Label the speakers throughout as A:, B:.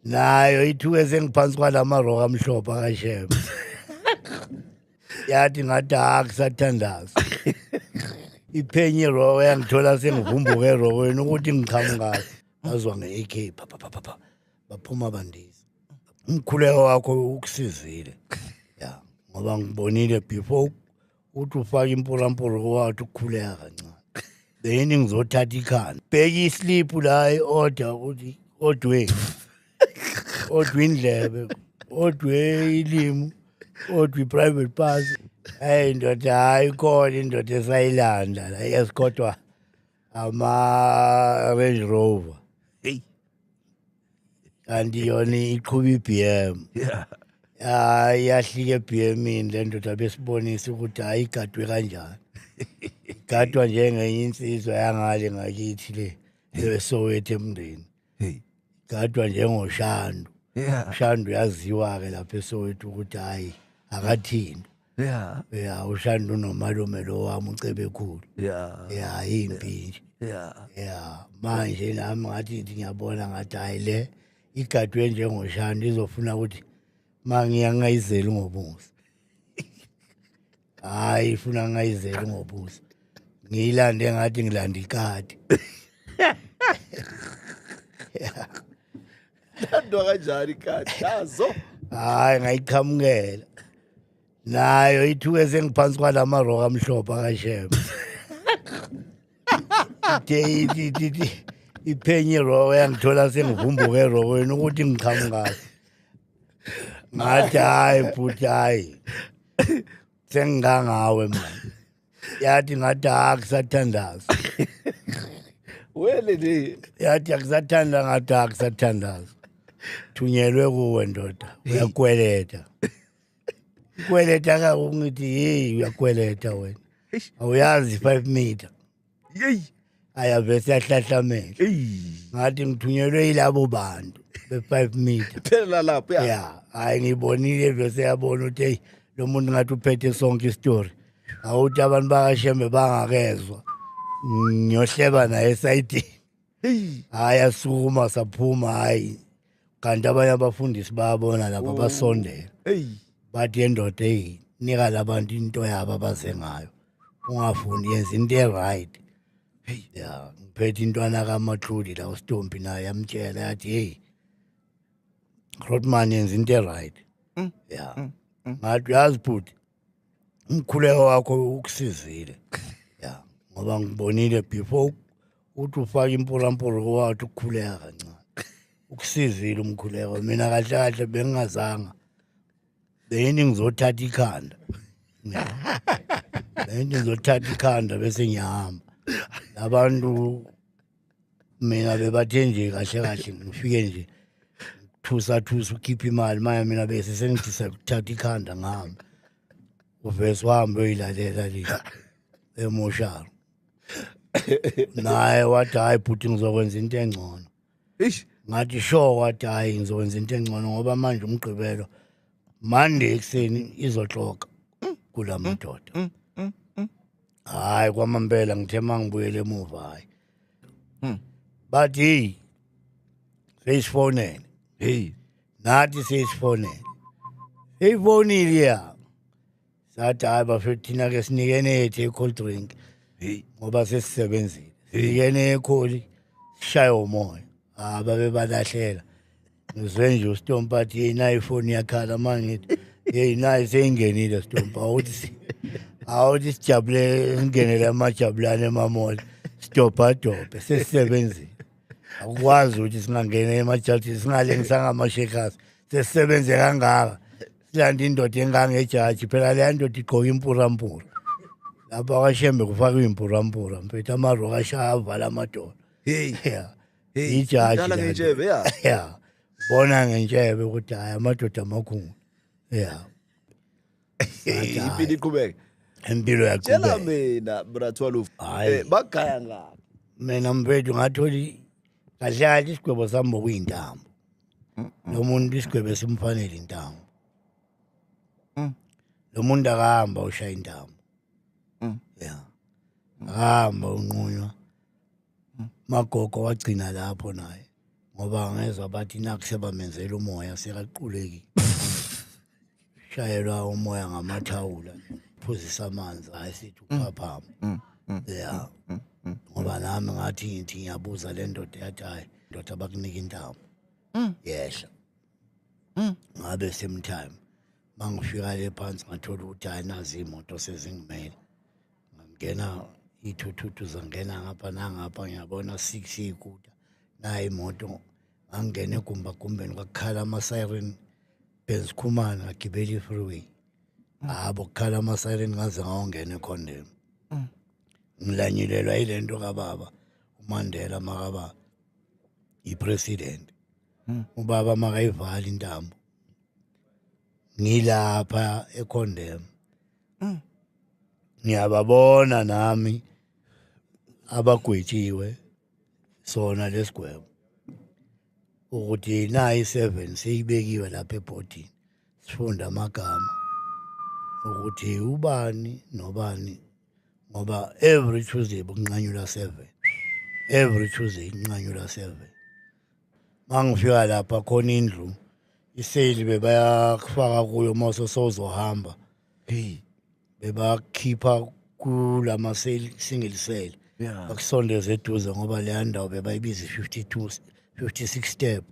A: nayo ithuke sengiphansi kwalama roka amhlophe akashema yathi ngathi akusathandaza iphenye roka yangithola sengivumbuke erokweni ukuthi ngiqhamukazi azwa nge-AK pha baphuma bandiza umkhuleko wakho ukusizile ya ngoba ngibonile before uthi ufake impurampuro wathi ukukhuleka kancane beyini ngizothatha ikhanda bheka islip la i-order ukuthi odwe indlebe odwe ilimu odwe i-private pass hayi ndoda hayi khona indoda esayilanda la yesikodwa ama-Range Rover kanti yona iqhuba i-BM hayi yahlika eBMini le ndoda besibonisa ukuthi hayi igadwe kanjani igadwa njengenye insizwa yangale ngakithi le eSoweto emndeni igadwa njengoshandu ushandu yaziwa-ke lapha eSoweto ukuthi hayi akathini ushandu unomalume lo wami ucebekhulu yimpi nje manje nami ngathi ngiyabona ngathi hayi le igadwe njengoshandu izofuna ukuthi mangiya ngayizeli ngobuso hayi ifuna ngayizeli ngobuso ngiyilande ngathi ngilanda ikati
B: landwa kanjani ikati yazo
A: hayi ngayiqhamukela nayo ithuke sengiphansi kwalama roka amhlophe akashema iphenye roka yangithola sengivumbuke erokweni ukuthi ngiqhamukazi ngathi hayi futhi hayi sengingangawe manje yathi ngathi akusathandaza
B: wele le
A: yathi akusathandaza ngathi akusathandaza thunyelwe kuwe ndoda uyakweleta kweleta ka ungithi hey uyakweleta wena awuyazi 5 meter ayavese yahlahlamela ngathi ngithunyelwe yilabo bantu be5 meter
B: phela lapho
A: ya hayi ngibonile vese yabona ukuthi hey lo muntu ngathi uphethe sonke istory awuthi abantu bakashembe bangakezwa ngiyohleba naye esayidini hayi asukuma saphuma hayi kanti abanye abafundisi bayabona lapha basondela bathi yendoda hey nika labantu into yabo abaze ngayo ungafuni yenza into e-right ya ngiphethe intwana kaMatludi la uStompi naye yamtshela yathi hey Rodman yenza into e-right ya ngathi yazi bhuti umkhuleko wakho ukusizile ya ngoba ngibonile before uthi ufake impurampuro wathi ukukhuleka kancane ukusizile umkhuleko mina kahle kahle bengingazanga beyini ngizothatha ikhanda beyini ngizothatha ikhanda bese ngiyahamba abantu mina bebathe nje kahle kahle ngifike nje thusa ukhipha imali manje mina bese sengithi ukuthatha ikhanda ngihamba uvese uhambe uyilalela le emosharo naye wathi hayi bhuti ngizokwenza into engcono ngathi sure wathi hayi ngizokwenza into engcono ngoba manje umgqibelo Monday ekuseni izoxoka kula madoda hayi kwamambela ngithe mangibuyele emuva hayi bathi sesifonele nathi sesifonele eyifonile ya sathi hayi bafethu thina ke sinikene ethe i-cold drink ngoba sesisebenzile sinikene ekholi sishaye umoya babe balahlela ngizwe nje uStompa athi hey nayi ifoni yakhala manje hey nayi seyingenile Stompa awuthi sijabule ingenele amajabulane emamoli stopha sesisebenzile akwazi ukuthi singangena emajaji singalengisanga amashekasi sesisebenze kangaka silanda indoda engangejaji phela le ndoda igqoka impurampura lapha kwashembe kufakwa impurampura mfethu amaroka ashaya avala amadoda ijaji
B: ngentshebe
A: ya bona ngentshebe ukuthi hayi amadoda amakhulu ya
B: impilo iqhubeke
A: impilo
B: tshela
A: yaqhubeka
B: mina brathwalufu
A: Hayi.
B: bagaya ngaphi
A: mina mfethu ngatholi kahle kahle isigwebo sami bokuyintambo lo muntu isigwebo simfanele intambo lo muntu akahamba ushaya intambo ya akahamba unqunywa magogo wagcina lapho naye ngoba ngezwe bathi nakuseba menzela umoya sekaquleki shayelwa umoya ngamathawula phuzisa amanzi hayi sithi uphaphama yeah ngoba nami ngathi ngithi ngiyabuza le ndoda yathi hayi ndoda bakunika intambo yehla ngabe same time mangifika le phansi ngathola ukuthi hayi nazi imoto sezingimele ngangena ithuthu zangena ngapha nangapha ngiyabona 6 ikuda nayi imoto angene gumbeni kwakhala ama-siren Benz Khumana ngagibela i-freeway abo kukhala ama-siren ngaze ngawongena eCondem ngilanyilelwa yile nto kababa uMandela makaba i-president ubaba makayivala intambo ngilapha eCondem ngiyababona nami abagwetshiwe sona lesigwebo ukuthi nayi 7 seyibekiwe lapha ebhodini sifunda amagama ukuthi ubani nobani ngoba every Tuesday bunqanyula 7 every Tuesday inqanyula 7 mangifika lapha khona indlu iseli bebayakufaka kuyo mase sozohamba bebakhipha kulama single cell bakusondeza eduze ngoba le ndawo bebayibiza 56 step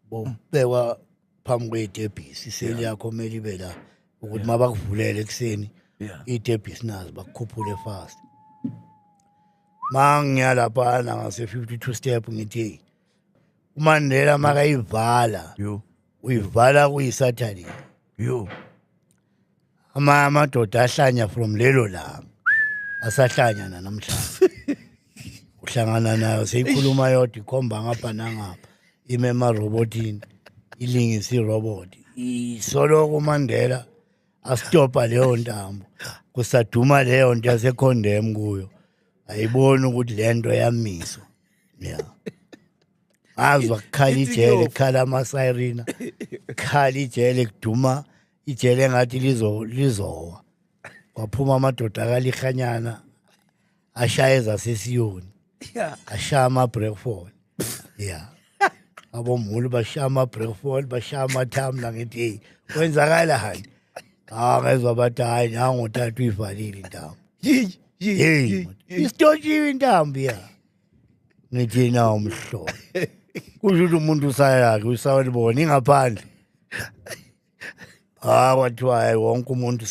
A: bobekwa phambi kwedebhisi iseli yakho kumele ibe la ukuthi mabakuvulele ekseni idebhisi nazo bakukhuphule fast mangiyalapha ngase 52 step ngithi uMandela makayivala uyivala kuyisathali amadoda ahlanya from lelo langa asahlanya namhlanje uhlangana nayo seyikhuluma yodwa ikhomba ngapha nangapha imema robotini ilingisi robot isoloko uMandela astopa leyo ntambo kusaduma leyo nto yaseCondem kuyo ayibona ukuthi le nto yamiswa yeah azwa kukhala ijele kukhala amasayirina kukhala ijele kuduma ijele ngathi lizowa kwaphuma amadoda akalihanyana ashayeza sesiyoni ashaya ama-breakfast yeah abomhulu bashaya ama-breakfast bashaya amathamla ngithi hey kwenzakalani ngezwa bathi hayi nangothatha uyivalile intambo hey isitotshiwe intambo ya ngithi nawo umhlobo kusho ukuthi umuntu usayakhe usawelibona ingaphandle kwathiwa hayi wonke umuntu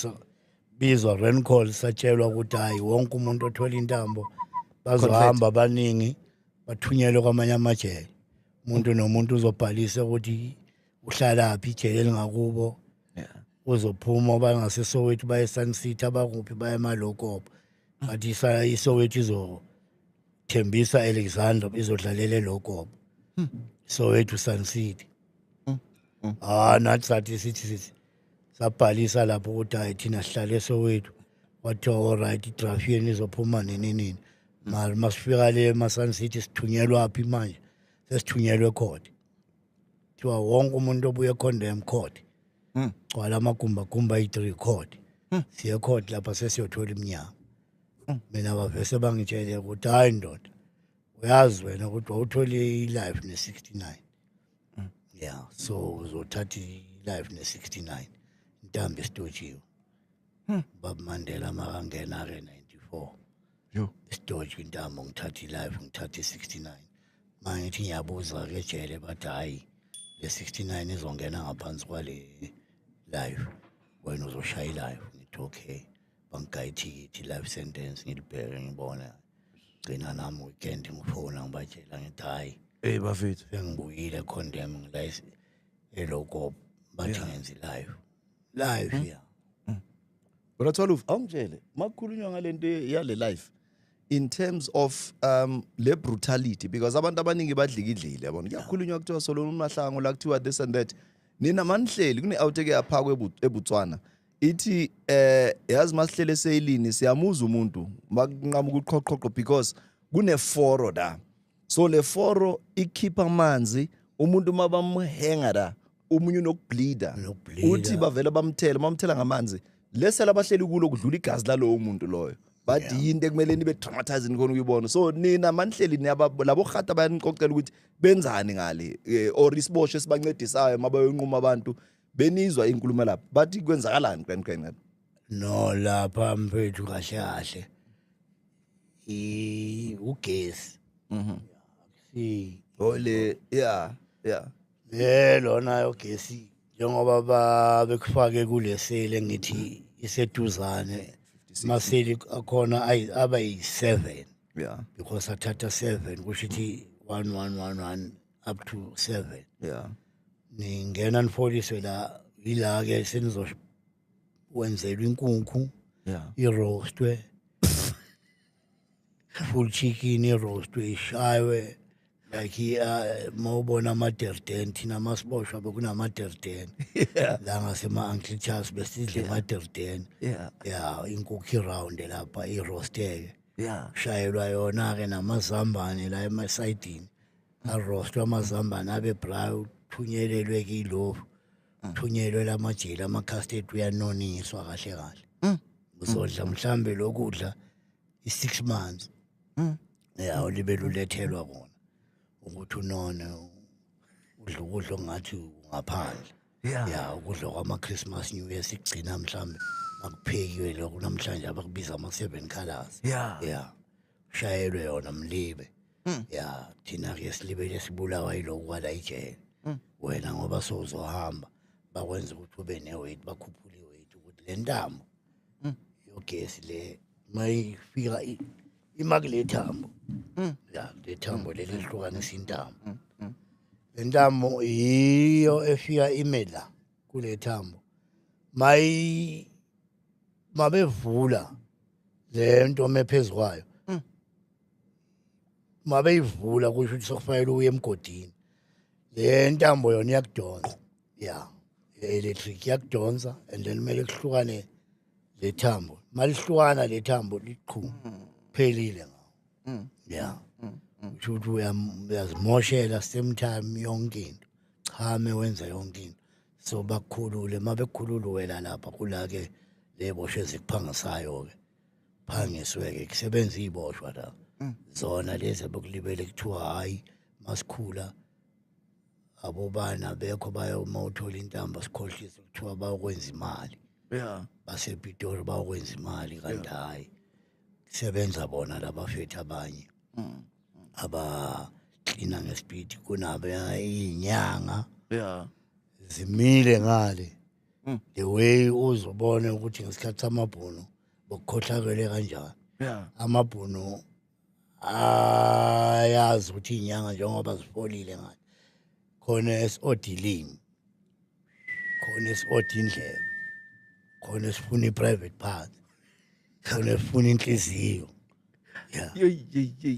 A: bizwa rain call satshelwa ukuthi hayi wonke umuntu othola intambo bazohamba abaningi bathunyelwe kwamanye amajele umuntu nomuntu uzobhalisa ukuthi uhlalaphi ijele lingakubo uzophuma bangasesowethu baye Sun City abakuphi baye eMalokopo bathi isowethu izothembisa Alexander izodlalela eLokopo Soweto Sun City nathi sathi sithi sabhalisa lapho ukuthi hayi thina sihlale eSoweto wathiwa alright itraffic izophuma nini masifika le eSun City sithunyelwa aphi manje sesithunyelwe ecourt thiwa wonke umuntu obuye eCondem court gcwala amagumba i3 court siye court lapha sesiyothola iminyaka mina bavese bangitshele ukuthi hayi ndoda uyazi wena ukuthi wawuthole ilife ne69 yeah so uzothatha ilife ne69 intambo esitotshiwe baba Mandela makangena ke 94 isitotshi intambo ngithatha ilife ngithatha 69 mangithi ngiyabuza ke ejele bathi hayi le 69 izongena ngaphansi kwale life wena uzoshaya ilife ngithi okay bangigayithikithi life sentence ngilibheke ngibona gcina nami weekend ngifona ngibatshela ngithi hayi
B: bafethu
A: ngibuyile eCondem ngilise eLokopo bathi ngenza live yeah
B: Bratwalo awungitshele makukhulunywa ngalento yale life in terms of le brutality because abantu abaningi badlikidlile yabona kuyakhulunywa kuthiwa Solomon Mahlangu la kuthiwa this and that nina manihleli kune outtake yaphakwe eBotswana ithi yazi masihlele seyilini siyamuza umuntu makunqama ukuqhoqhoqo because kune foro da so le foro ikhipha amanzi umuntu mabamhenga da umunye unokubleeda uthi bavela bamthela ngamanzi lesela bahleli kulo kudlula igazi lalo umuntu loyo but yinto ekumele nibe traumatizing khona ukuyibona. So nina manhleli labo khata bayanicocela ukuthi benzani ngale or isiboshwe sibancedisayo mabayonquma abantu benizwa inkulumo lapha bathi kwenzakalani qaniqani.
A: No lapha mfethu kahle ugesi si
B: Ole yeah
A: lona ugesi njengoba bekufake kulesele ngithi iseduzane maseli akhona aba yi7 because athatha 7 kusho ukuthi 1111 up to 7 ningena nifoliswe la ila ke senizokwenzelwa inkukhu iroastwe full chicken iroastwe ishaywe like mawubona amaderden thina masiboshwa bekunamaderden la ngasema Uncle Charles besidle amaderden inkukhu iround lapha iroasteke shayelwa yona ke namazambane la emasayidini arostwa amazambane abe brown thunyelelwe kilofu thunyelwe lamajeli ama-custard uyanoniswa kahle uzodla mhlambe lokudla i6 months ulibe lulethelwa kona ukuthi unone udla ukudla ongathi ungaphandle ukudla kwama-Christmas New Year sigcina mhlambe makuphekiwe lokho namhlanje abakubiza ama7 colors shayelwe yona mlibe thina ke silibele sibulawa yiloko kwala ijele wena ngoba sozohamba bakwenza ukuthi ube neweight bakhuphule iweight ukuthi le ntambo yogesi le mayifika imagile thambo le thambo lelihlukanisa intambo le ntambo iyo efika imela kule thambo mabevula le nto mephezulu kwayo mabeyivula kusho ukuthi sokufanele uye emgodini le ntambo yona iyakudonsa electric yakudonsa and then kumele kuhlukane le thambo malihlukana le thambo liqhu phelile ngawo kusho ukuthi uyazimoshela same time yonke into chame wenza yonke into so bakukhulule mabekhulule wena lapha kula-ke le boshwe zikuphangisayo ke phangiswe-ke kusebenza iy'boshwa la zona lezi abekulibele kuthiwa hhayi masikhula abobana bekho bayoma uthola intambo sikhohlise kuthiwa bayokwenza imali basePitori bayokwenza imali kanti hhayi kusebenza bona labafethu abanye abaklina ngesipidi kunabo iy'nyanga zimile ngale the way uzobone ukuthi ngesikhathi samabhunu bokukhohlakele kanjani amabhunu ayazi ukuthi iy'nyanga njengoba zifolile ngale khona esi-odilini khona esi-odindlebe khona esifuna i-private part khona esifuna inhliziyo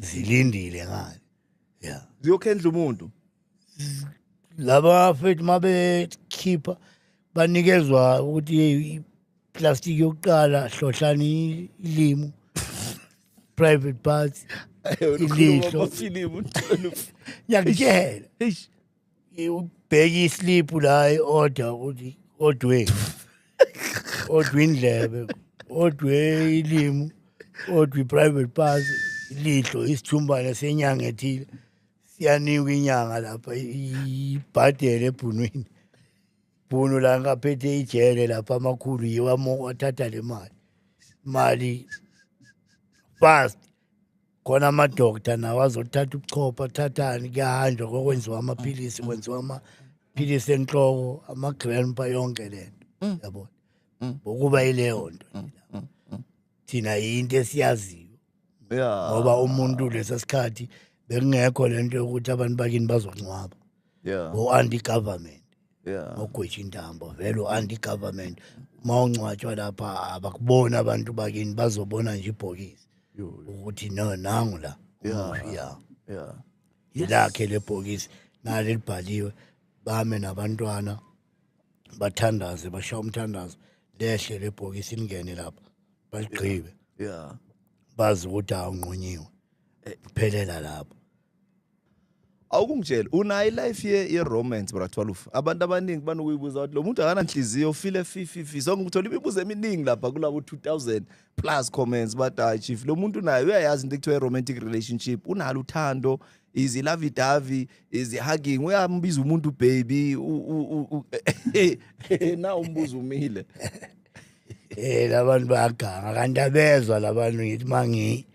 A: zilindile ngale
B: ziyokhendla umuntu
A: laba fethu mabekhipha banikezwa ukuthi iplastic yokuqala hlohlani ilimu private parts ilihlo ngiyakutshela ubheke islip la i-order ukuthi odwe indlebe odwe ilimu odwe i-private parts ilihlo isijumbane senyanga ethile siyanikwa inyanga lapha ibhadele ebhunwini bhunu la ngaphethe ijele lapha amakhulu yiwa wathatha le mali fast khona amadoktar nawo azothatha ubuchopha thathani kuyahanjwa kokwenziwa amaphilisi kwenziwa amaphilisi enhloko ama-grandpa yonke lento yabona ukuba yileyo nto thina yinto esiyaziyo ngoba umuntu lesa sikhathi bekungekho lento yokuthi abantu bakini bazongcwaba o-anti-government ogwetsha intambo vele u-anti-government uma ungcwatshwa lapha abakubona abantu bakini bazobona nje ibhokisi ukuthi nangu la yilakhe lebhokisi nalo libhaliwe bame nabantwana bathandaze bashaya umthandazo lehle lebhokisi lingene lapha baligqibe bazi ukuthi awunqunyiwe kuphelela lapho
B: awukungitshela unayo life ye romance bra 12 abantu abaningi banokuyibuza ukuthi lo muntu akananhliziyo feel fifi sonke uthola imibuzo eminingi lapha kulabo 2000 plus comments but chief lo muntu naye uyayazi into ekuthiwa romantic relationship unalo uthando is lovey dovey is hugging uyambiza umuntu baby na umbuzo umile
A: labantu bayaganga kanti abezwa labantu ngithi mangi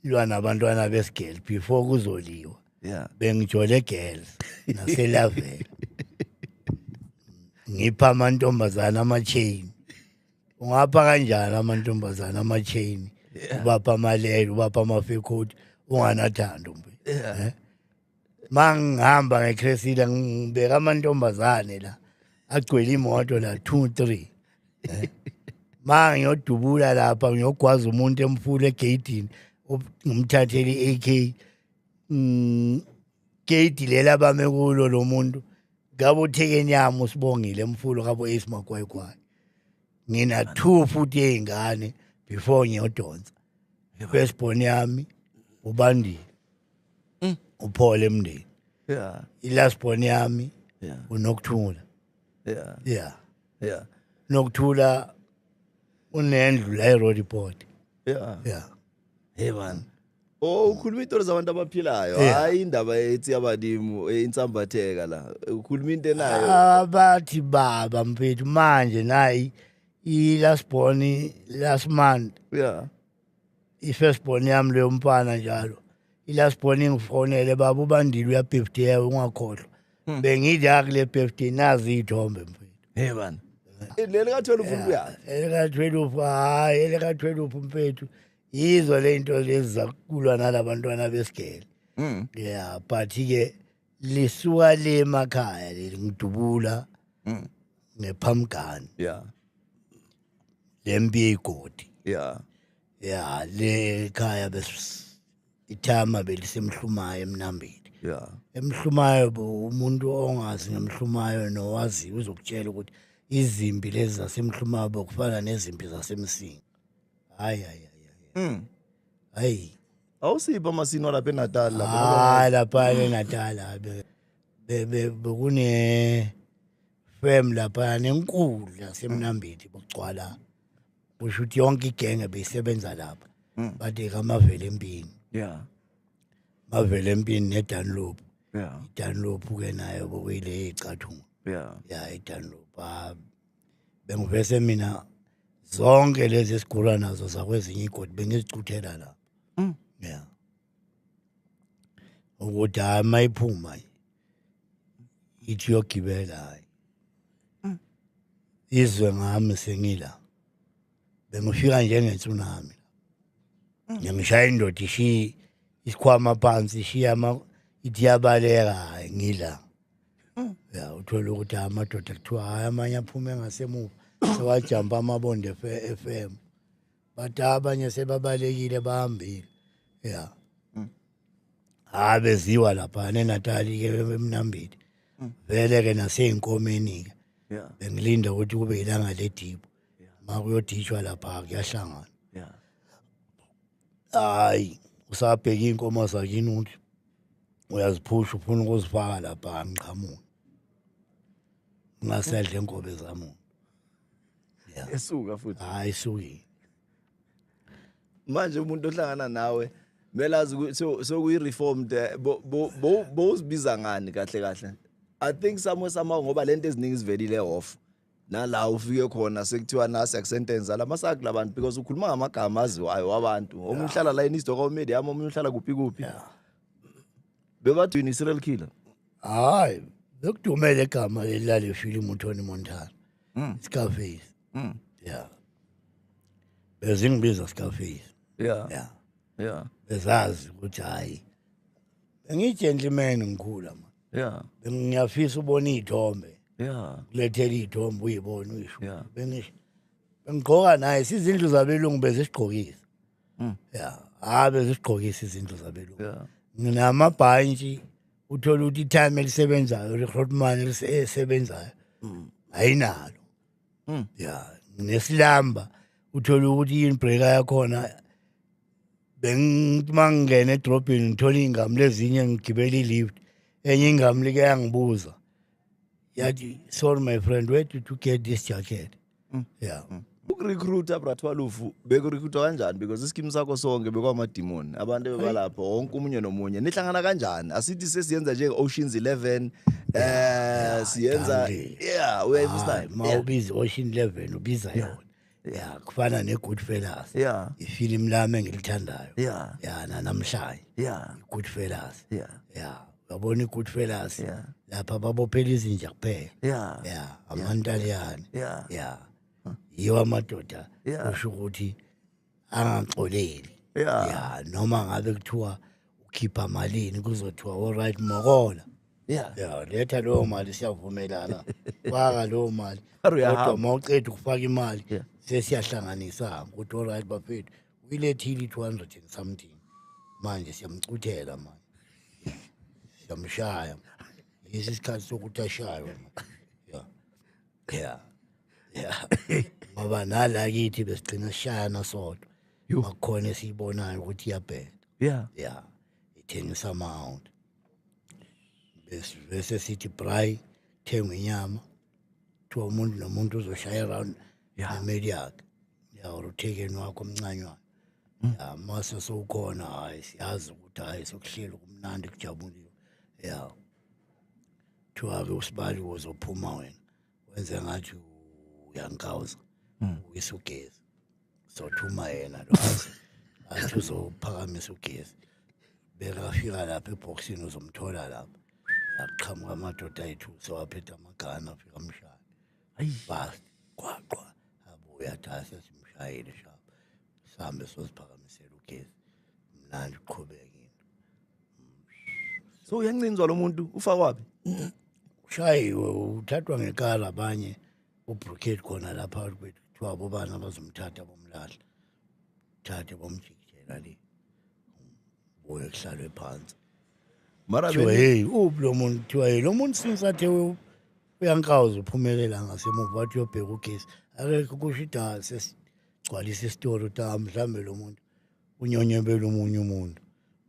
A: lwa nabantwana besigel before kuzoliwa
B: yeah
A: bengijole girls naselavel ngipha amantombazana ama-chain ungapha kanjani amantombazana ama-chain ubapha amalelo ubapha ama-fakecoat unganathando mangihamba ngecresida ngibeka amantombazane la agcwele imoto la 2-3 ngiyodubula lapha ngiyogwaza umuntu emfula egeyidini ngimthathele i-AK gate lela bame kulo lo muntu ngabo uthekeni yami usibongile emfulo kabo Ace Magwayikwai ngina 2 futhi ezingane before ngiyodonsa firstborn yami ubandile uPaul emndeni
B: yeah
A: ilastborn yami
B: yeah
A: uNokthula
B: yeah
A: yeah Nokthula unendlu la eRoadport
B: yeah hey man ukhuluma into zabantu abaphilayo hayi indaba ethi abalimu insambatheka la ukhuluma into nayo
A: abathi baba mfethu manje nayi ilastborn last month
B: yeah
A: ifirstborn yami leyo mfana njalo ilastborn ngifonele baba ubandile uya-birthday ungakhohlwa bengithi akule birthday nazi iy'thombe mfethu
B: hey man leli ka-12 uyazi
A: elika-12 hayi elika-12 mfethu yizo le nto lezi zakulwa nalabantwana besigele yeah but-ke lisuka le emakhaya leli ngidubula ngephamgani
B: yeah
A: lempi yey'godi
B: yeah
A: le khaya ithama belisemhlumayo emnambeni
B: yeah
A: emhlumayo umuntu ongazi ngemhlumayo nowaziyo uzokutshela ukuthi izimpi lezi zasemhlumayo bokufana nezimpi zasemsingi hayi
B: awusipha amasino lapha eNatal
A: lapha eNatal bekune firm lapha nenkulu yasemnambeni bogcwala kusho ukuthi yonke igenge beyisebenza lapha bathi kamavele empini
B: yeah
A: mavele empini neDunlop
B: yeah
A: iDunlop ke nayo bokuyile icathunga yeah iDunlop bengivese mina zonke lezi esigula nazo zakwezinye igodi bengizicuthela la yeah ukuthi hayi mayiphuma ithi yogibela hayi izwe ngami sengila bengifika njengetsunami ngishaya indoda ishi isikhwama phansi ishiya ithi yabaleka hayi ngila ya uthola ukuthi amadoda kuthiwa hayi amanye aphume ngasemuva sewajampa amabonde FM bathi abanye sebabalekile bahambile ya beziwa lapha eNatali ke emnambini vele ke naseyinkomeni ke bengilinda ukuthi kube ilanga ledibo makuyodishwa lapha kuyahlangana hayi usabheka inkomo zakini ukuthi uyaziphusha ufuna ukuzifaka lapha ngiqhamuka ngasedle inkobe zami
B: esuka futhi
A: hayi suki
B: manje umuntu ohlangana nawe melazi ukuthi sokuyi-reformed bowuzibiza ngani kahle I think somehow ngoba lento eziningi zivelile off nala ufike khona sekuthiwa nasi akusentence la masakhe labantu because ukhuluma ngamagama aziwayo wabantu omunye uhlala la eNistoka media omunye uhlala kuphi bebathi yini serial killer
A: hayi bekudumele igama lelale film uTony Montana Scarface yeah bezingibiza Scarface
B: yeah
A: bezazi ukuthi hayi bengigentleman ngikhula man bengiyafisa ubona izithombe kulethela izithombe uyibona uyisho bengigqoka naye sizindlu zabelungu bezisigqokisa bezisigqokisa izindlu zabelungu nginamabhantshi uthola ukuthi itime elisebenzayo recruitment elisebenzayo ayinalo nesilamba uthola ukuthi inbreaker yakhona bengimangene edrobheni ngithola ingami lezinye ngigibela ilift enye ingami like yangibuza yathi sorry my friend where did you get this jacket yeah
B: Ukurecruiter brathwalufu bekurecruiter kanjani because iskimu sakho sonke bekwamademon abantu bebalapha wonke umunye nomunye nihlangana kanjani asithi sesiyenza nje Oceans 11 siyenza yeah we understand
A: mawubiza Ocean 11 ubiza yona yeah kufana neGoodfellas
B: yeah
A: ifilimu lami engilithandayo
B: yeah
A: yeah namhlanje
B: yeah
A: iGoodfellas
B: yeah
A: yeah uyabona iGoodfellas
B: yeah
A: lapha babophela izinja kuphela
B: yeah
A: yeah amantaliyane
B: yeah
A: yeah yiwo amadoda
B: Yeah.
A: usho ukuthi angaxoleli
B: Yeah.
A: yeah noma ngabe kuthiwa ukhipha malini kuzothiwa all right mokola
B: yeah
A: yeah letha leyo mali siyavumelana faka leyo mali
B: Haru uyahamba.
A: kodwa mawuceda ukufaka imali
B: Yeah.
A: sesiyahlanganisa ukuthi all right bafethu uyilethile 200 and something manje siyamcuthela manje siyamshaya lesi sikhathi sokuthi ashaywe yeah yeah yeah ngoba nala kithi besigcina sishayana sodwa makukhona esiyibonayo ukuthi iyabheda
B: yeah
A: yeah ithengisa amount bese sithi braai thengwe inyama kuthiwa umuntu nomuntu uzoshaya around nemeli yakhe ya uruthekeni wakho omncanywana ya mase sowukhona hayi siyazi ukuthi hayi sokuhlela kumnandi kujabuliwe ya kuthiwa-ke usibali wozophuma wena wenze ngathi uyankawuza uyisa ugezi sothuma yena lo athi uzophakamisa ugezi bekafika lapha ebhokisini uzomthola lapha yaqhamuka amadoda ayithu sewaphethe amagana afika amshaya fast qwaqwa abuya athi simshayile shapa sihambe sosiphakamisela ugezi mnandi uqhubeka into
B: so uyancinzwa lo muntu ufakwaphi
A: ushayiwe uthathwa ngekala abanye ubrigade khona lapha kwethu kuthiwa abobani abazomthatha bomlahla thathe bomjikijela le buye kuhlalwe phansi
B: mara
A: kuthiwa hey lo muntu kuthiwa hey lo muntu since athe uyankawuza uphumelela ngasemuva wathi uyobheka ugesi akekho kusho ida sesigcwalisa isitori ukuthi mhlawumbe lo muntu unyonyebela omunye umuntu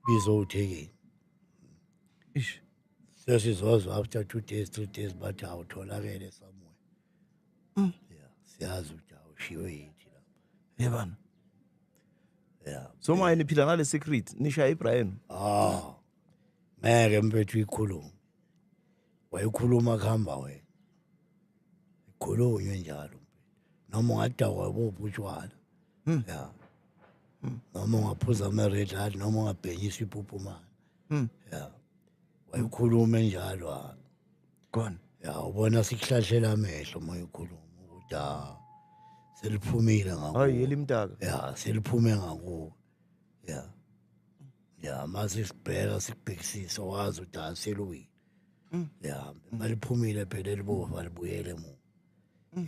A: bizowuthekeni
B: ish
A: sesizozwa after 2 days 3 days bathi awutholakele somewhere yeah siyazi ukuthi awushiwe yithi lapha
B: yebana
A: yeah
B: so manje niphila ngale secret nisha iBrian
A: ngeke mpethu ikhuluma wayikhuluma kuhamba wena ikhulunywe njalo noma ungadakwa buphi utshwala yeah noma ungaphuza ama-red light noma ungabhenyisa iphuphumana yeah wayikhuluma njalo
B: gone
A: ya ubona sikuhlahlela amehlo moyikhuluma ukuthi seliphumile ngako
B: hayi elimdaka
A: ya seliphume ngako ya mase sibheka sikubhekisisa wazi ukuthi aseluwini ya maliphumile phela elibovu alibuyele emuva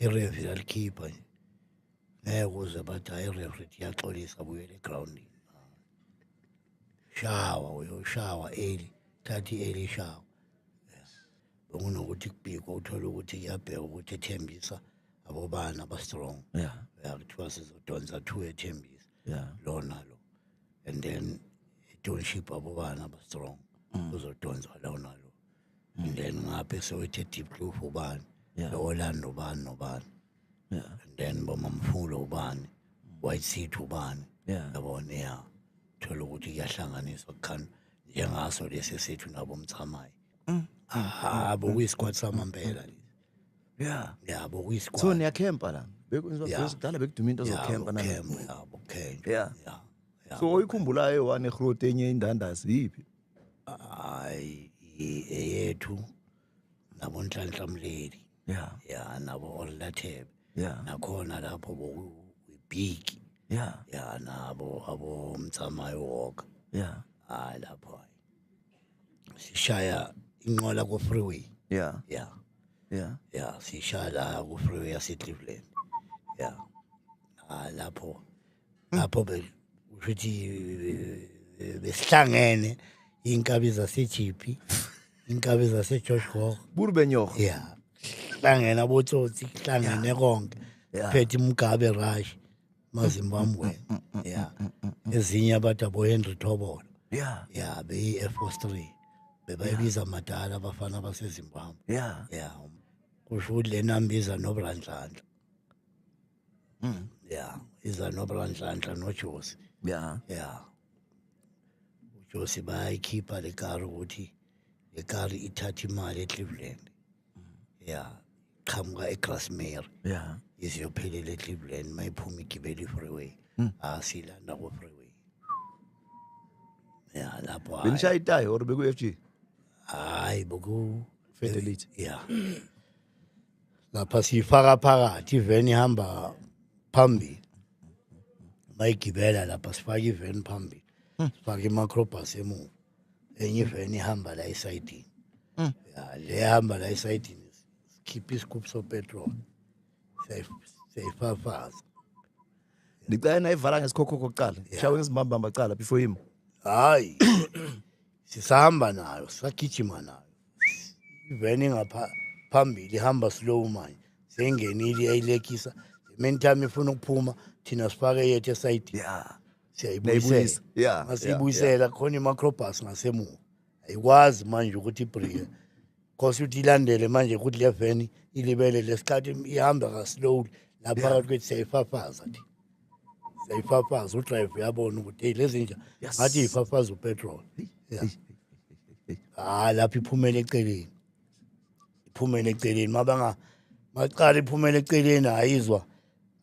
A: irefi lalikhipha nje ngeke uze bathi hayi irefi iyaxolisa buyele egroundini shawa uyoshawa eli thathi eli shawa bekunokuthi kubhikwa uthola ukuthi kuyabheka ukuthi ethembisa abobani aba-strong kuthiwa sizodonsa 2 ethembisa lona lo and then i-township abobani aba-strong uzodonswa lona lo and then ngapha sewethe deep kloof ubani lo-orlando ubani nobani and then bomamfulo ubani white city ubani yabona ya thola ukuthi kuyahlanganiswa kukhanda njengaso lesi sethu nabo mchamayo abo kuyisquad samampela yabo kuyisquad
B: so niyakhempa la bekudala bekuduma into zokhempa na
A: yabo
B: so oyikhumbulayo wane grote enye indandasi yipi
A: hayi eyethu nabo nhlanhlamleli ya nabo olathebe nakhona lapho bokubig ya nabo abo mchamayo walk hayi lapho sishaya inqola ku freeway sishaya la ku freeway yase Cleveland lapho ukuthi besihlangene inkabi zaseJP inkabi zaseJosh Gore
B: burbenyogo
A: hlangene abotsotsi hlangene konke phethe imgabe rush mazimbabwe yeah ezinye abantu abo-Henry Thobolo
C: Yeah.
A: yeah beyi-Air Force 3 bebayibiza madala abafana basezimbabwe
C: Yeah.
A: yeah kusho ukuthi le nambiza noBrandlandla yeah iza noBrandlandla noJosi
C: Yeah.
A: yeah uJosi bayayikhipha le kari ukuthi le kari ithatha imali eCleveland yeah qhamuka eGrassmere
C: Yeah.
A: iziyophelela eCleveland mayiphuma igibela i-freeway silanda ku-freeway yeah lapho
B: benishaya itayi or beku-FG
A: hayi boku
B: Fidelity.
A: yeah lapha siyifaka phakathi iveni ihamba phambili mayigibela lapha sifaka iveni phambili sifaka i-microbus emuva enye iveni ihamba la esayidini ya le hamba la esayidini sikhipha isigubhu sopetrol siyayifafaza
B: nicala nayivala ngesikhokho kokuqala shawe ngezimbambamba cala before him
A: hayi sisahamba nayo sagijima nayo iveni ngapha phambili ihamba slow manje seyingenile yayilekisa meantime ifuna ukuphuma thina sifake yethu esayidini
C: Yeah.
A: siyayibuyisela
B: yeah
A: masiyibuyisela khona i-microbus ngasemuva ayikwazi manje ukuthi ibrike cause uthi ilandele manje ukuthi le veni ilibele lesikhathi ihamba kaslowly lapha phakathi kwethu siyayifafaza thi siyayifafaza udrive uyabona ukuthi hey lezi nja ngathi yifafaza upetrol yeah lapha iphumele eceleni maqala iphumele eceleni ayizwa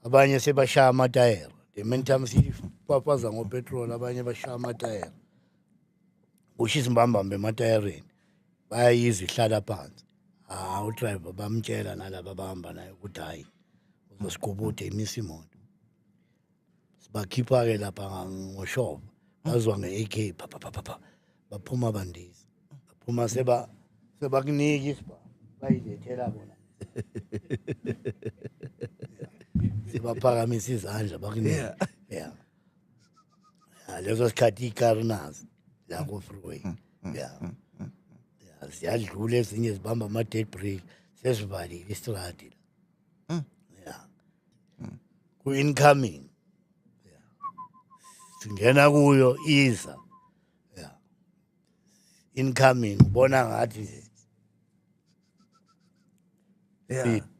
A: abanye sebashaya amatayera the meantime sifafaza ngopetrol abanye bashaya amatayera usho izimbambambe ematayereni bayayizwa ihlala phansi udriver bamtshela nalaba abahamba naye ukuthi hayi uzosigubude imisa imoto sibakhipha-ke lapha ngoshova bazwa nge-AK baphuma bandiza baphuma sebakunika isiba bayilethela bona sibaphakamisa izandla bakunika yeah lezo sikhathi ikari nazi la ku-freeway yeah siyadlula ezinye zibamba ama-dead break sesivalile istradi la yeah ku-incoming yeah singena kuyo iza yeah incoming ubona ngathi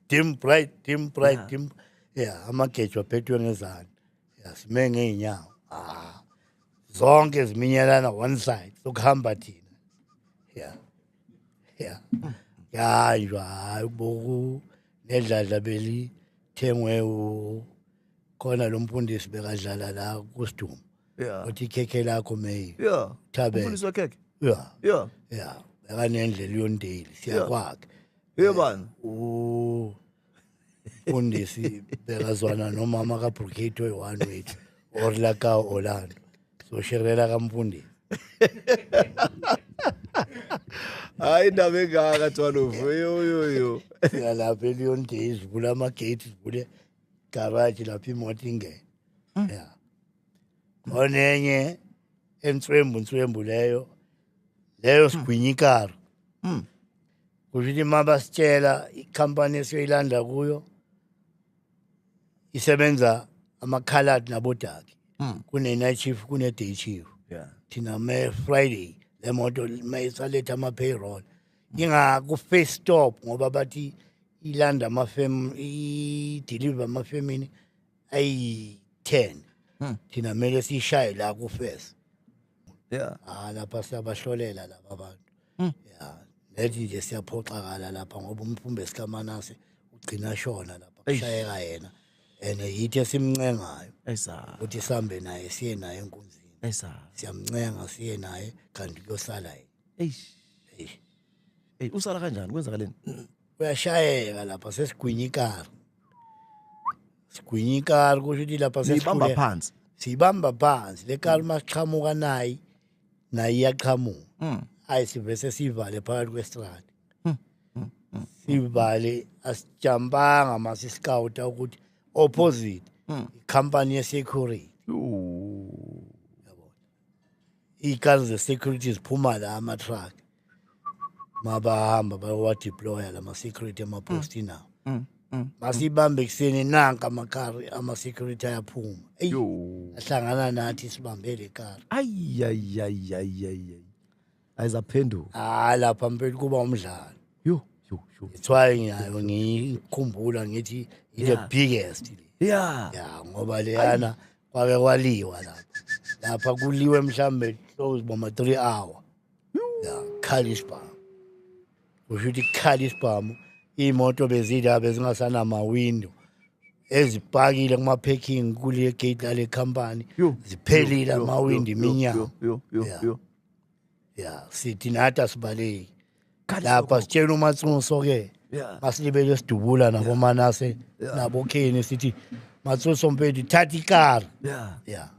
A: dim bright dim yeah amageja aphethwe ngezandla yeah sime ngeenyawo zonke ziminyelana one side sokuhamba thina yeah yanjwa hayi boku nedladla beli thengwe khona lo mfundisi bekadlala la kuSiduma uthi ikhekhe lakho meyi Thabela
B: umfundisi wakhekhe
A: yeah bekanendlela yondeli siyakwakhe
B: yebani
A: umfundisi bekazwana nomama kaBrigade oyi-1 wethu Orlaka Orlando so sherela kamfundisi
B: hayi indaba engaka 12 yo
A: siyalapha eLeon Days sivula ama-gate sivule garage lapha imoto ingene yeah onenye enswembu leyo sigwinya ikari kusho ukuthi uma basitshela ikhampani esiyoyilanda kuyo isebenza amakhaladi nabodaki kune-night chief kune-day chief thina me-Friday le moto mayisaletha ama-payroll ingaku-first stop ngoba bathi ilanda amafem ideliver amafemini ayi-10 thina kumele siyishaye la ku-first lapha siyabahlolela laba abantu yeah lethi nje siyaphoxakala lapha ngoba umfumbe sikaManase ugcina shona lapha kushayeka yena and yithi esimncengayo ukuthi sihambe naye siye naye enkunzini siyamncenga siye naye kanti kuyosala yena
B: usala kanjani kwenzakaleni
A: uyashayeka lapha sesigwinya ikari kusho ukuthi lapha siyibamba phansi le kari masiqhamuka naye iyaqhamuka hayi sivese sivale phakathi kwestradi sivale asijampanga masiscouta ukuthi opposite ikhampani ye-security yabona iy'kali ze-security ziphuma la ama-truck mabahamba bayowadeploya lama-security emapostini awo masibambe kuseni nanka amakari ama-security ayaphuma eyi
B: Yo.
A: ahlangana nathi sibambe le kari
B: Ay. Ayizaphenduka.
A: lapha mpela kuba umdlalo
B: Yo.
A: that's why ngiyayo ngikhumbula ngithi the
B: Yeah.
A: biggest
B: Yeah.
A: ya ngoba leyana kwake kwaliwa lapha kuliwe mhlambe close boma-3 hour ya khalisbam kusho ukuthi khalisbam iy'moto bezingasanama-window ezipakile kuma-parking kule gate lale khampani ziphelile ama-window iminyango ya sithi nathi asibaleki lapha sitshela uMatsuso-ke masilibele sidubula nabomanase nabokheni sithi Matsuso mpethu thatha ikari ya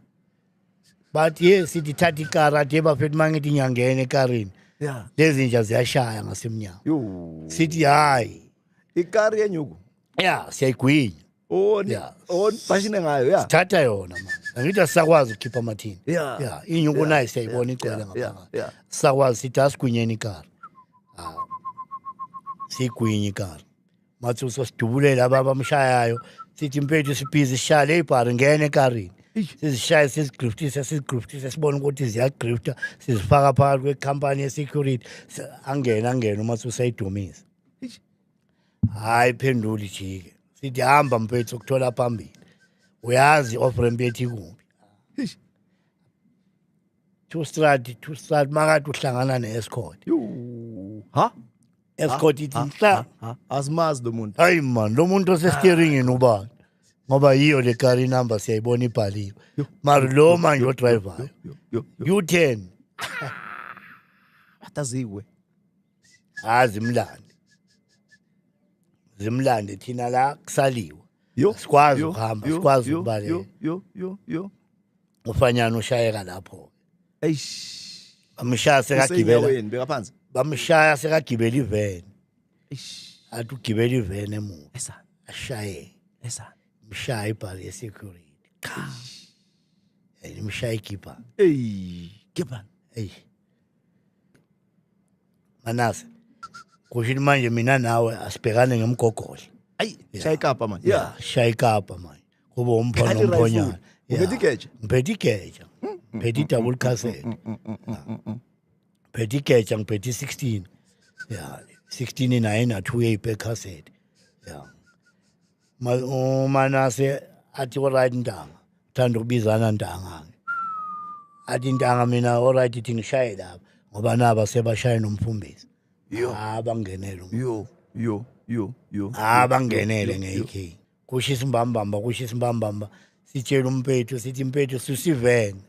A: bathi ye sithi thatha ikari athi bafethu uma ngithi ngiyangena ekarini lezi nja ziyashaya ngasemnyango sithi hayi
B: Ikari yenyuku.
A: ya siyayigwinya
B: Bashine ngayo ya.
A: sithatha yona manje angithi asisakwazi ukukhipha amathini ya inyuku nayo siyayibona igcwele ngaphakathi sisakwazi sithi asigwinyeni ikari siyigwinye ikari Matsuso sidubulele abamshayayo sithi mpethu sibhizi sishaya ibhari ngene ekarini sizishaye sizigriftise sibone ukuthi ziyagrifta sizifaka phakathi kwekhampani ye-security angene uMatsuso ayidumisa hayi phenduli jike sithi hamba mpethu ukuthola phambili uyazi off-ramp yethi kumbi two strad makade uhlangana ne-escort escort ithi
B: Asimazi lo muntu.
A: hayi man lo muntu osesteringini ubani ngoba yiyo le kari number siyayibona ibhaliwe mara lo manje odrivayo U10
B: Atazikwe.
A: zimlande thina la kusaliwe sikwazi ukuhamba sikwazi ukubaleka ufanyana ushayeka lapho bamshaya sekagibela
B: bekaphansi.
A: bamshaya sekagibela iveni athi ugibela iveni emuva ashaye mshaya ibhari ye-security mshaya igipa
B: Gibbon.
A: Manase kusho manje mina nawe asibhekane ngemgogodla
B: Shaya ikapa manje.
A: ya shaya ikapa manje kube umphana nomphonyana
B: Uphethe igeja?
A: ngiphethe igeja ngiphethe i-double cassette ngiphethe igeja ngiphethe i-16 ya 16 nayo ina-2 yayibhe cassette ya uManase athi alright ntanga uthanda ukubizana ntanga athi ntanga mina alright ithi ngishaye lapha ngoba naba sebashaye nomfumbisi bangenele bangenele nge-AK kusho isimbambamba sitshela umpethu sithi mpethu susivene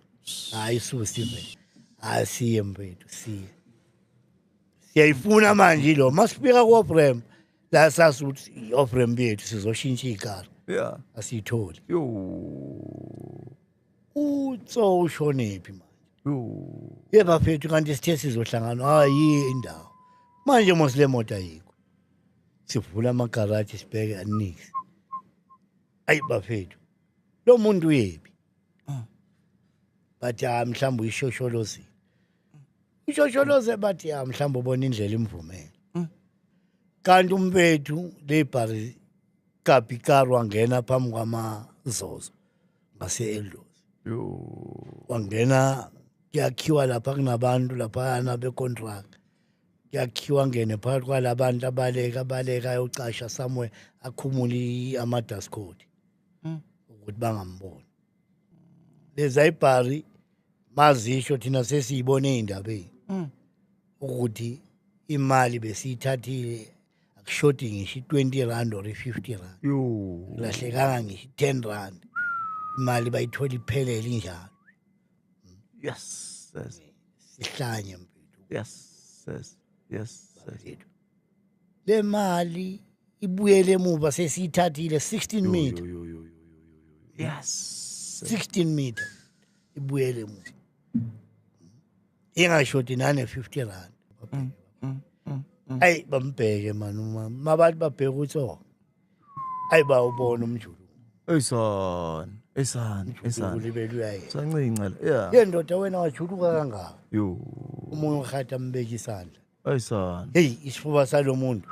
A: hayi susivene siye mpethu siyayifuna manje ilo masifika ku-off-ramp la sazi ukuthi i-off-ramp yethu sizoshintsha iy'kari asiyitholi utso ushonephi manje bafethu kanti sithe sizohlangana hayi indawo manje mos le moto ayikho sivula amagaraji sibheke aniksi ayi bafethu lo muntu uyephi bathi mhlawumbe uyishosholozile ishosholoze bathi mhlawumbe ubona indlela imvumela kanti umpethu lebhari kapikari wangena phambi kwamazozo ngase-Eldozi wangena kuyakhiwa lapha kunabantu laphayana becontract kuyakhiwa ngene phakathi kwalabantu abaleka ayocasha somewhere akhumule ama-dustcoat ukuthi bangamboni leza ibhari mazisho thina sesiyibone ey'ndabeni ukuthi imali besiyithathile akushoti ngisho i-20 rand or i-50 rand lahlekanga ngisho i-10 rand imali bayithola iphelele injalo sihlanye mpethu le mali ibuyele emuva sesiyithathile 16 meter 16 meter ibuyele emuva ingashoti nane-50 rand ayi bambheke mani mabathi babheke ukuthi ayi bawubona umjulu
B: Sancinca la.
A: ye ndoda wena wajuluka kangaka umoya urhatha ambeke isandla heyi isifuba salo muntu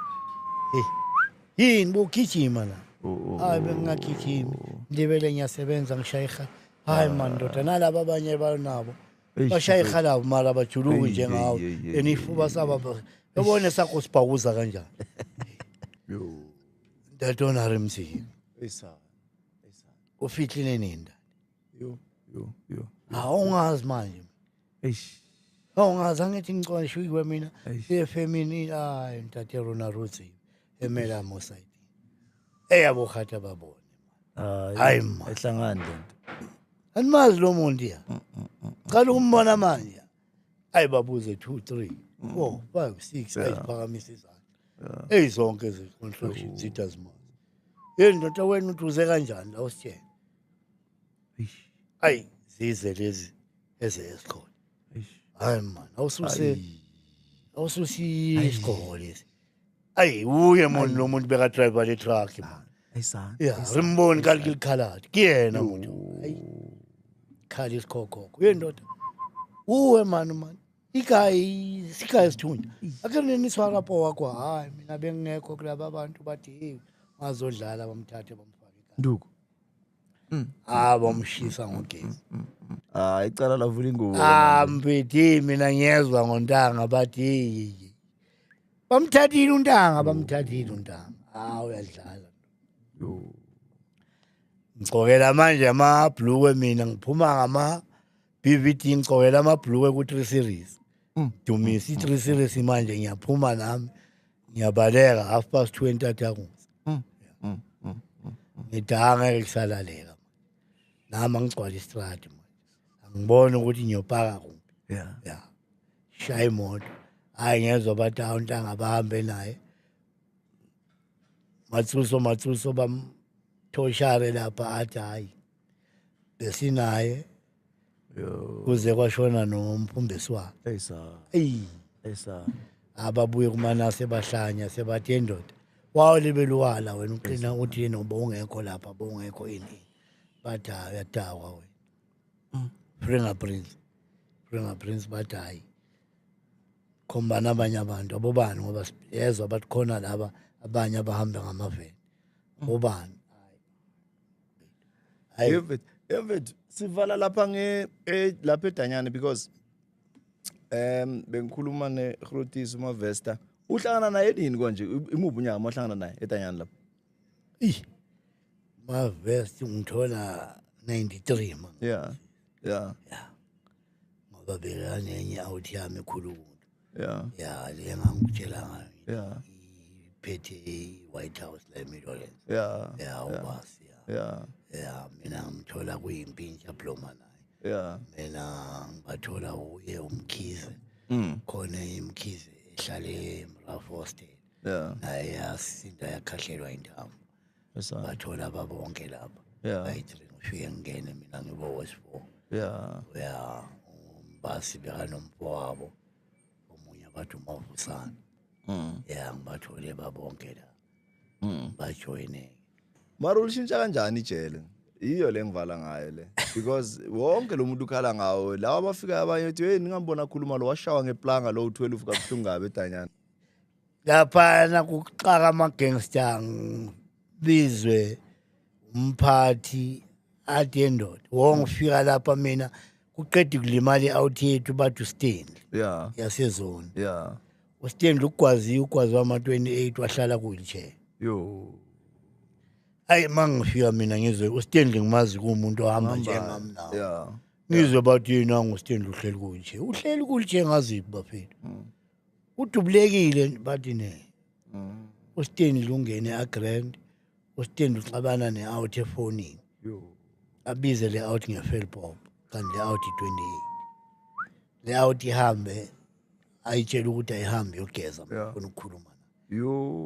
A: yini bugijima la
B: Oh,
A: hayi bengingagijimi ndibele ngiyasebenza ngishayikha hayi mandoda nalabo abanye banabo bashayikha labo mali abajuluku njengawo enifuba saba yabona sakho sibhawuza kanjani
B: yo
A: ntatona remsi
B: esa
A: ufihlile ninda
B: yo
A: awungazi manje
B: eish
A: awungazi angithi ngicona shuywe mina efemini hayi ntatero na rutsi emela mosayidi eyabo khatha babone hayi ma
B: ehlangana lento
A: animazi lo muntu ya qala umbona manje ayibabuze 2 3 4 5 6 ayiphakamisa izandla ezonke eziconstruction zithi azimazi yini ndoda wena uthi kanjani la usitshela ayi zize lezi ezesikole hayi man awususi isikole lesi ayi uye mona lo muntu beka driver le truck man rimboni kalikili khalati kuyena muntu hayi khali isikhokho yini ndoda uwe man ikhaya sithunya akene niswarapo wakho hayi mina bengekho kulaba abantu bathi bazodlala bamthathe bamfake
B: nduku
A: bamshisa ngogesi
B: icala lavula ingubo
A: mfethi mina ngiyezwa ngontanga bathi bamthathile untanga uyadlala ngicokela manje amabhlukwe mina ngiphuma ngama BVT ngicokela amabhlukwe ku 3 series dumisi 3 series manje ngiyaphuma nami ngiyabaleka 20:30 atakunzi ngidanga ngisalaleka nami ngicwala istrati manje angibona ukuthi ngiyopaka kuphi shaya imoto hayi ngezwe bathi untanga bahambe naye matsuso bamthoshare lapha athi hayi besinaye kuze kwashona nomphumbesi wakhe esa ababuye kumanase bahlanya sebathi endoda wawulibeluwala wena uqina ukuthi yena ubongekho lapha bongekho ini bathi uyatawa wena fingerprints bathi hayi khombana abanye abantu abobani ngoba yezwa bathi khona laba abanye abahamba ngamaveni obani
B: hayi evet sivala lapha lapha eDanyana because bengikhuluma neGrotis uMavesta uhlangana naye nini konje imubu unyama ohlangana naye eDanyana lapha
A: Mavesta ngithola 93 man
B: yeah
A: ngoba belana enye out yami ekhulu le ngangitshela
B: ngayo
A: iphethe White House la eMidlands ubasi mina ngithola kuyimpintsha Bloma naye mina ngibathola uye umkhize khona imkhize ehlale eMrafostel naye yasinda yakhahlelwa indawo bathola babonke lapha bayithi ngifike ngene mina ngibo West 4 umbasi bekanomfowabo omunye bathi uMavusana ngibathole babonke la bajoyine
B: mara ulishintsha kanjani ijele iyo le ngivala ngayo le because wonke lo muntu ukhala ngawo lawa abafika abanye ethi hey ningambona khuluma lo washawa ngeplanga lo 12 kabuhlungu ngabe eDanyana
A: lapha kuqaka amagangster bizwe umphathi athi endoda wongifika lapha mina kuqeda ukulimali out yethu bathu Stanley yasezone uStanley ukwazi wama 28 wahlala kuwheelchair ayi mangifika mina ngizwe uStanley ngimazi kuumuntu ohamba njengami nawo ngizwe bathi yena nguStanley uhleli kuwheelchair ngazi bafethu udubulekile bathi ne uStanley ungene aGrand uStanley uxabana neout efonini abize le out ngeFelpop kanti le out 28 le out ihambe ayitshela ukuthi ayihambe yogeza ngifuna ukukhuluma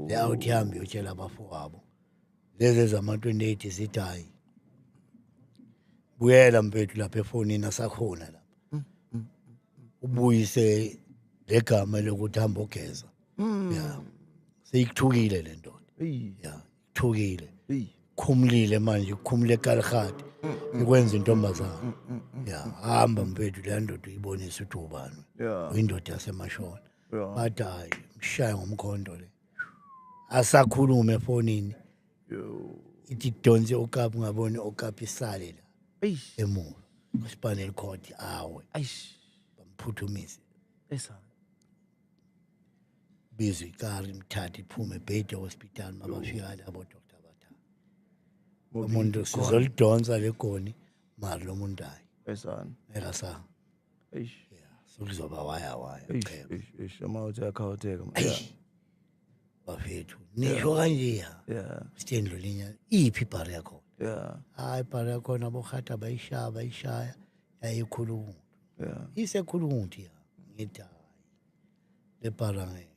A: le out ihambe yotshela abafowabo lezi zama 28 zithi hayi buyela mfethu lapha efonini asakhona lapha ubuyise legama lokuthi hamba ogeza seyikuthukile le ndoda ithukile khumlile manje khumule Kalahati ikwenza intombazana hamba mfethu le ndoda uyibonisa ukuthi ubani uyindoda yasemashona bathi hayi mshaya ngomkhonto le asakhuluma efonini
B: Yo.
A: ithi donse okapi ngabone okapi isale la
B: Eish.
A: emuva kuSpanel Court awe
B: Eish.
A: bamphuthumise
B: Esa.
A: bizwe ikari imthatha iphume Bhede Hospital mabafika labo doctor bathatha umuntu sizolidonsa legoni mari lo muntu hayi
B: Esa.
A: ekasa
B: Eish.
A: sokuzoba waya
B: Eish.
A: chema
B: Eish. Amawuthi akhawutheka. Yeah.
A: bafethu nisho kanje ya
B: Yeah.
A: sitendlo linya iphi ibhari yakho
B: Yeah.
A: hayi ibhari yakho nabogata bayishaya yayikhuluma
B: Yeah.
A: isekhuluma ya ngithi hayi le bhara ngeke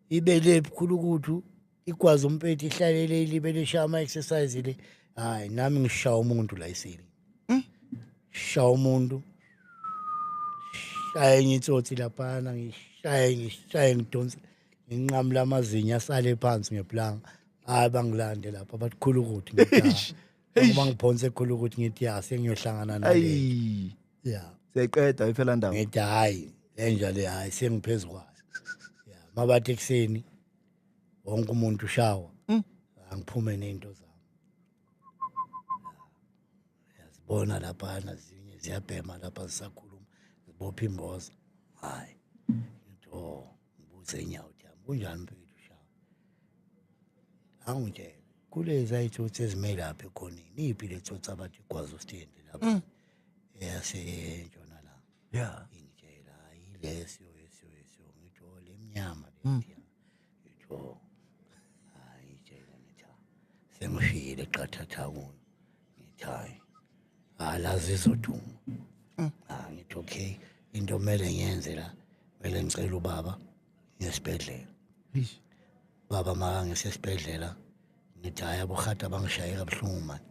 A: ibele ebukhulukuthi ikwazi umpethu ihlalele ilibele shama exercise le hayi nami ngishaya umuntu la iseli shaya umuntu shaya ngitsotsi lapha ngishaye ngidonsa nginqamla amazinya asale phansi ngeplanga hayi bangilande lapha bakhulukuthi ngithi uma ngiphonse ekhulukuthi ngithi ya sengiyohlangana nale
B: Ayi.
A: ya
B: Seqeda iphela ndawo.
A: ngithi hayi lenja le hayi sengiphezulu kwayo ya mabathi ekseni wonke umuntu ushawa angiphume nento zami yazibona lapha nazinye ziyabhema lapha zisakhuluma zibopha imboza hayi into ngibuze inyawo yami kunjani mfethu ushawa angitshela kulezi ayithotsi ezimele lapha ekhoneni iphi le thotsi abathi ikwazi ustand lapha eyasentshonalanga
B: Yeah.
A: ngitshela yilesiyo ngithi le mnyama le ngithi hayi tshela ngithi sengifikile qathatha kuyo ngithi hayi alazi izoduma ngithi okay into kumele ngiyenze la kumele ngicela ubaba ngesibhedlela
B: Eish.
A: baba maka ngisesibhedlela ngithi hayi abohata bangishayeka kabuhlungu manje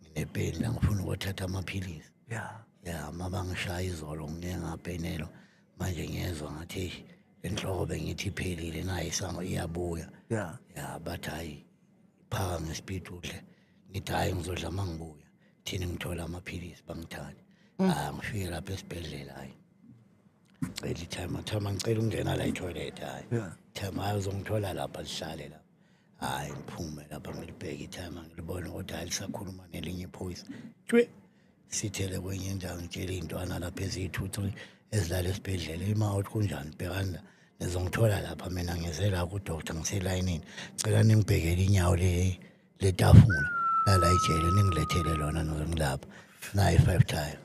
A: nginepeni la ngifuna ukuthatha amaphilisi
B: Yeah.
A: ya mabangishaya izolo ngingaphenelo manje ngiyezwa ngathi enhloko bengithi iphelile nayi isango iyabuya
B: Yeah.
A: ya bathi hayi phaka ngespeed uhle ngithi hayi ngizodla mangibuya thini ngithola amaphilisi bangithani ngifike lapha esibhedlela hayi cela time ngicela ukungena la etoilet hayi
B: Yeah.
A: time hayi uzongithola lapha lihlale lapha hayi ngiphume lapha ngilibheke time ngilibona ukuthi hayi lisakhuluma nelinye iphoyisa tshwe sithele kwenye indawo ngitshela iy'ntwana lapha eziyi-2-3 ezilala esibhedlela ima uthi kunjani bhekana nizongithola lapha mina ngize la kudoktar ngiselayinini cela ningibhekele inyawo letafula lala ijele ningilethele lona nozongilapha nayi 5 time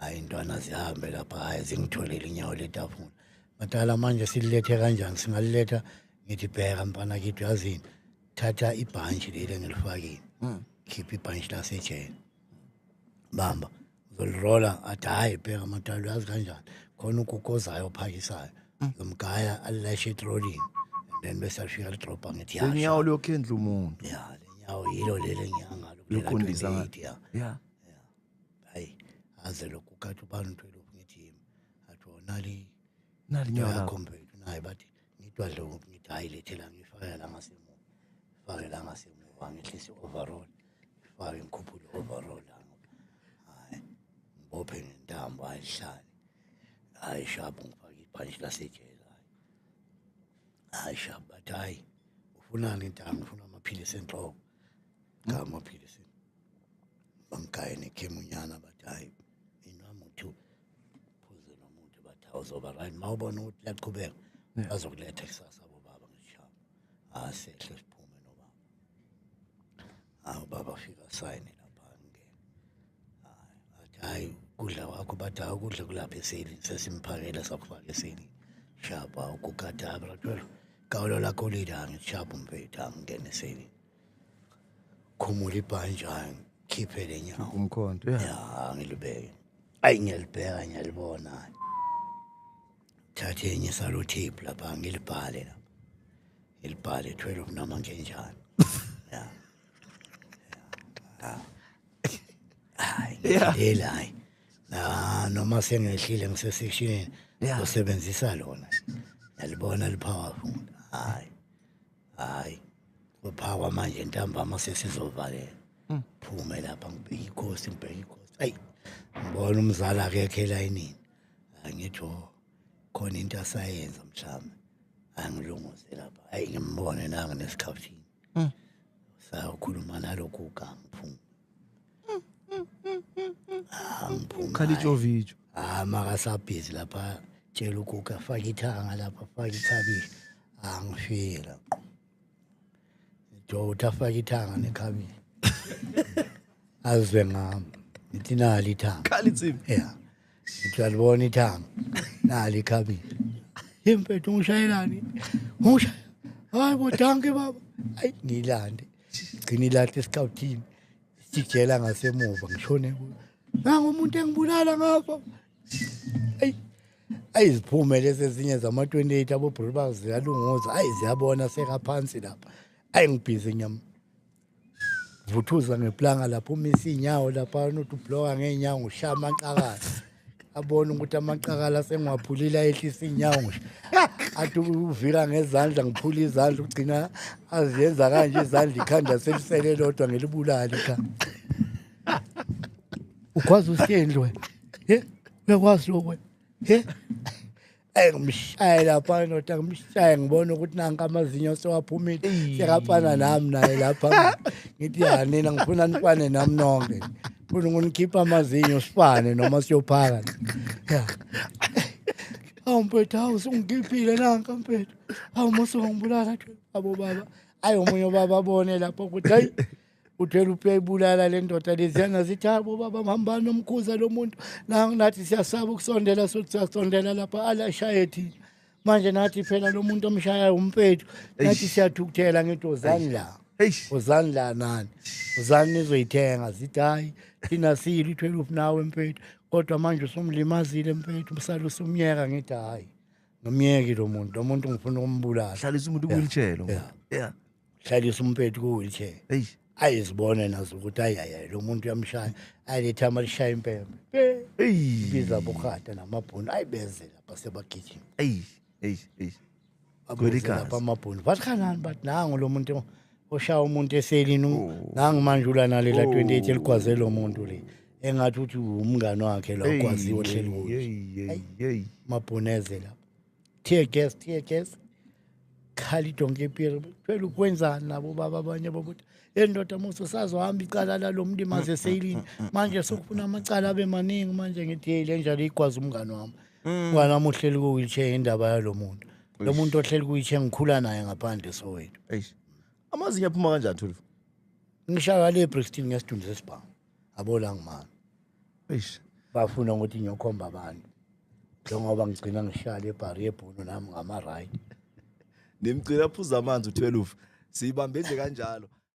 A: hayi intwana zihambe lapha hayi zingitholele inyawo letafula madala manje sililethe kanjani singaliletha ngithi bheka mfana kithi yazini thatha ibhantshi leli engilifakile khipha ibhantshi lasejele bamba uzolirola athi hayi bheka madala uyazi kanjani khona ugugozayo ophakisayo zomgaya alilashe etrolini and then bese alifika lidrobha ngithi ya
B: Inyawo lokhendla umuntu.
A: ya lenyawo yilo leli engiyangalo
B: Lokundisa
A: ya
B: Yeah.
A: hayi aze lokhu kathi ubani uthwele ngithi yimi athi wonali
B: Nali nyawo lakho.
A: yakho mfethu naye bathi ngidwadle kuphi ngithi hayi lethela ngifake la ngasemuva fake la ngasemuva ngehlise overall fake ngikhuphule overall hayi ngibophe ngentambo ayihlale hayi sharp ngifake ibhantshi lasejele hayi sharp bathi hayi ufunani intambo ufuna amaphilisi enhloko ngamaphilisi bangigaye nekhemunyana bathi hayi inami uthi phuze nomuntu bathi awuzoba right mawubona ukuthi liyaqhubeka bazokuletha kusasa bobaba ngishaba asehle siphume nobaba ubaba fika sayini lapha ngene athi hayi kudla kwakho bathi ukudla kulapha eseli sesimphakela sakufaka eseli shaba ukukata abratwelo kawulo lakho lida ngishaba mfethu angene eseli khumula ibhantshi hayi khiphe lenyawo
B: Umkhonto. Yeah.
A: ya ngilibeke ayi ngiyalibheka ngiyalibona thathe enye salotape lapha ngilibhale lapha ngilibhale 12 noma ngenjani ya hayi ngiyadela hayi noma sengehlile ngisesekshini ngosebenzisa lona ngiyalibona lipowerful hayi kuphakwa manje ntambama sesizovalela phume lapha ngibheka ikhosi ayi ngibona umzala akekho elayinini angithi khona into asayenza mhlawumbe angilunguze lapha hayi ngimbone nanga nesikhathini sakhuluma nalokho ugangiphuma
B: Khalijovic
A: makasabhizi lapha tshela ukuka faka ithanga lapha faka ikhabishi angifika Jota faka ithanga nekhabishi azwe ngami ngithi nali ithanga
B: Khalitsim
A: yeah ngithi alibona ithanga nali ikhabishi impethu ngishayelani ngishaya hayi bodanke baba ayi ngilande gcina ilate escouting sijela ngasemuva ngishone nangu umuntu engibulala ngapha ayiziphume lezi ezinye zama 28 abo Brewers ziyalunguza ziyabona sekaphansi lapha ngibhizi nyama vuthuza ngeplanga lapho umisa inyawo lapha nothi ubloka ngeenyawo ngishaya amaqakala abona ukuthi amaqakala sengiwaphulila ehlisa inyawo ngisho athi uvika ngezandla ngiphula izandla ugcina aziyenza kanje izandla ikhanda selisele lodwa ngelibulala ikhanda ukwazi usendlwe uyakwazi lokho ngimshaya lapha nota ngimshaya ngibona ukuthi nanka amazinyo sewaphumile sekafana nami naye lapha ngithi nina ngifuna nifane nami nonke funa ngonikhipha amazinyo sifane noma siyophaka mpethu usungikhiphile nanka mpethu musongibulala abo baba omunye ubaba abone lapho ukuthi hayi uthela upeyibulala le ndoda leziyana zithi abo baba mahambani nomkhuza lo muntu nathi siyasaba ukusondela sothi siyasondela lapha alashaye thina manje nathi phela lo muntu omshayayo umpethu nathi siyathukuthela ngithi ozani la ozani la nani ozani nizoyithenga zithi hayi thina siyile 12 nawe mpethu kodwa manje usumlimazile mpethu umsala usumyeka ngithi hayi ngomyeki lo muntu ngifuna ukumbulala
B: hlalisa umuntu ku-wheelchair lo
A: yeah hlalisa umpethu ku-wheelchair ayizibone nazo ukuthi hayi lo muntu uyamshaya ayiletha amalishaya impembe biza bokhata namabhunu ayibeze lapha sebagijima lapha amabhunu bathi kanani bathi nangu lo muntu oshaya umuntu eselini nangu manje ulanalela 28 eligwaze lo muntu le engathi uthi umngane wakhe lo kwaziwe ohleli kuyo mabhuneze lapha tear gas khali donke pira phela ukwenzana nabo baba abanye bokuthi endoda muso sazohamba icala lalo mlimaze seyilini manje sokufuna amacala abe maningi manje ngithi le njalo igwaza umngane wami ngwana ohleli ku wheelchair indaba yalo muntu lo muntu ohleli ku wheelchair ngikhula naye ngaphandle Soweto
B: amazinyo aphuma kanjani Thulu
A: ngishaya le Brixton ngesidumbu sesibhamu abola ngimani bafuna ukuthi ngiyokhomba abantu njengoba ngigcina ngishaya ebhari yebhunu nami ngama right
B: nimgcina phuza amanzi u12 siyibambe nje kanjalo